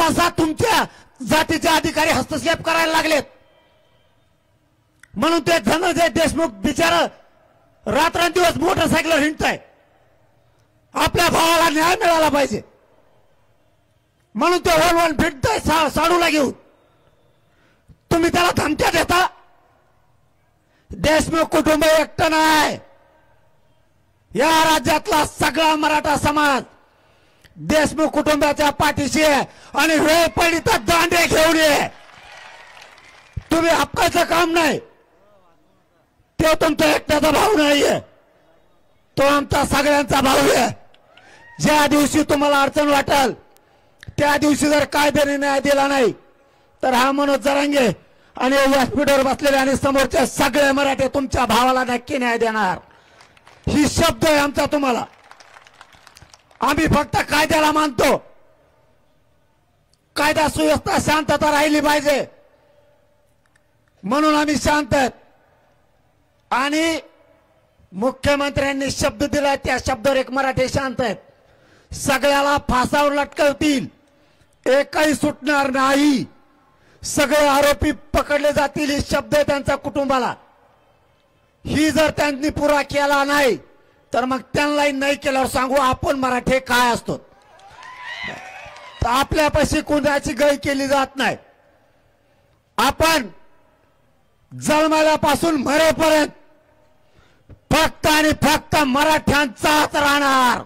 तपासात तुमच्या जातीचे अधिकारी हस्तक्षेप करायला लागलेत म्हणून ते धनंजय देशमुख बिचारा रात्रंदिवस मोटरसायकलवर हिंडताय. आपल्या भावाला न्याय मिळाला पाहिजे म्हणून ते वळवण फिरताय साडूला घेऊन. तुम्ही त्याला धमक्या देता. देशमुख कुटुंब एकटं नाही, या राज्यातला सगळा मराठा समाज देशमुख कुटुंबाच्या पाठीशी आहे आणि वेळ पडली तर दांडे घेऊन ये. तुम्ही हक्काचं काम नाही, तो तुमचा एकट्याचा भाऊ नाहीये, तो आमचा सगळ्यांचा भाऊ आहे. ज्या दिवशी तुम्हाला अडचण वाटेल त्या दिवशी जर कायद्याने न्याय दिला नाही तर हा मनोज जरांगे आणि व्यासपीठावर बसलेले आणि समोरचे सगळे मराठे तुमच्या भावाला नक्की न्याय देणार. ही शब्द आहे आमचा तुम्हाला. आम्ही फक्त कायद्याला मानतो. कायदा सुव्यवस्था शांतता राहिली पाहिजे म्हणून आम्ही शांत आहेत. आणि मुख्यमंत्र्यांनी शब्द दिला त्या शब्दावर एक मराठे शांत आहेत. सगळ्याला फासावर लटकवतील, एकही सुटणार नाही, सगळे आरोपी पकडले जातील. हे शब्द आहे त्यांच्या कुटुंबाला. ही जर त्यांनी पुरा केला नाही तर मग त्यांनाही नाही केल्यावर सांगू आपण मराठे काय असतो. तर आपल्यापाशी कोणाची गय केली जात नाही. आपण जन्मल्यापासून मरेपर्यंत फक्त आणि फक्त मराठ्यांचाच राहणार.